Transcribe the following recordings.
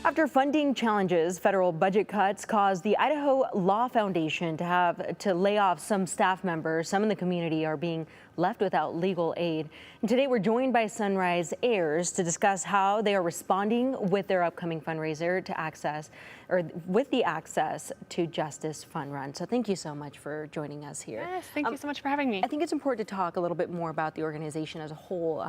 After funding challenges, federal budget cuts caused the Idaho Law Foundation to have to lay off some staff members. Some in the community are being left without legal aid. And today we're joined by Sunrise Ayers to discuss how they are responding with their upcoming fundraiser to access to Justice Fund Run. So thank you so much for joining us here. Yes, thank you so much for having me. I think it's important to talk a little bit more about the organization as a whole.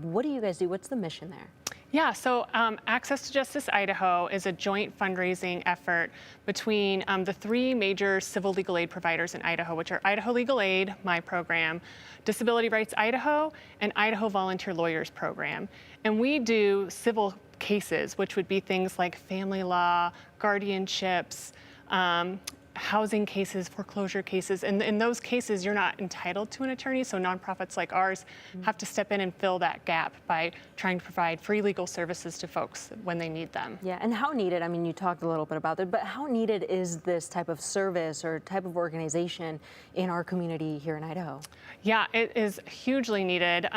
What do you guys do? What's the mission there? Yeah, so Access to Justice Idaho is a joint fundraising effort between the three major civil legal aid providers in Idaho, which are Idaho Legal Aid, my program, Disability Rights Idaho, and Idaho Volunteer Lawyers Program. And we do civil cases, which would be things like family law, guardianships, housing cases, foreclosure cases. And in those cases, you're not entitled to an attorney, so nonprofits like ours have to step in and fill that gap by trying to provide free legal services to folks when they need them. Yeah, and how needed, I mean, you talked a little bit about it, but how needed is this type of service or type of organization in our community here in Idaho? Yeah, it is hugely needed.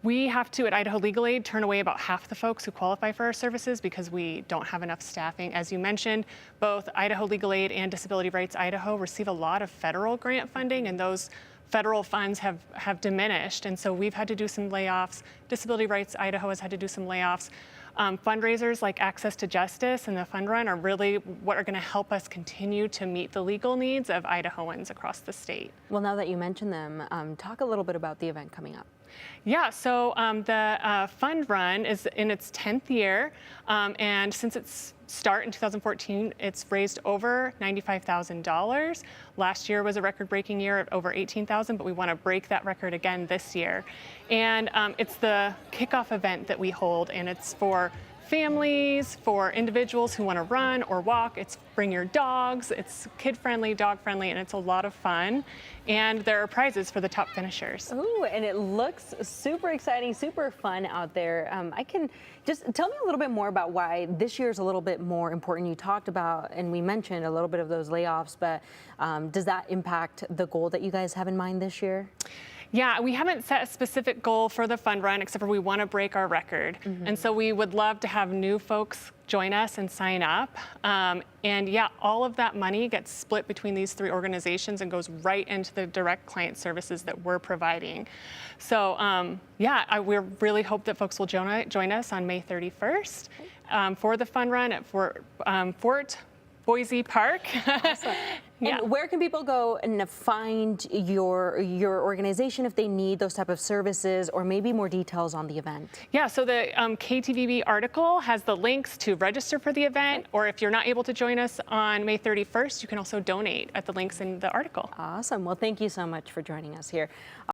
We have to, at Idaho Legal Aid, turn away about half the folks who qualify for our services because we don't have enough staffing. As you mentioned, both Idaho Legal Aid and Disability Rights Idaho receive a lot of federal grant funding, and those federal funds have diminished. And so we've had to do some layoffs. Disability Rights Idaho has had to do some layoffs. Fundraisers like Access to Justice and the Fund Run are really what are going to help us continue to meet the legal needs of Idahoans across the state. Well, now that you mention them, talk a little bit about the event coming up. Yeah, so the Fund Run is in its 10th year, and since its start in 2014, it's raised over $95,000. Last year was a record-breaking year at over $18,000, but we want to break that record again this year. And it's the kickoff event that we hold, and it's for families, for individuals who want to run or walk. It's bring your dogs, it's kid-friendly, dog-friendly, and it's a lot of fun. And there are prizes for the top finishers. Ooh, and it looks super exciting, super fun out there. I can just tell me a little bit more about why this year is a little bit more important. You talked about, and we mentioned a little bit of those layoffs, but does that impact the goal that you guys have in mind this year? Yeah, we haven't set a specific goal for the Fund Run, except for we want to break our record. And so we would love to have new folks join us and sign up. And yeah, all of that money gets split between these three organizations and goes right into the direct client services that we're providing. So yeah, we really hope that folks will join us on May 31st for the Fund Run at Fort Boise Park. Awesome. Yeah. And where can people go and find your organization if they need those type of services, or maybe more details on the event? Yeah, so the KTVB article has the links to register for the event, or if you're not able to join us on May 31st, you can also donate at the links in the article. Awesome. Well, thank you so much for joining us here.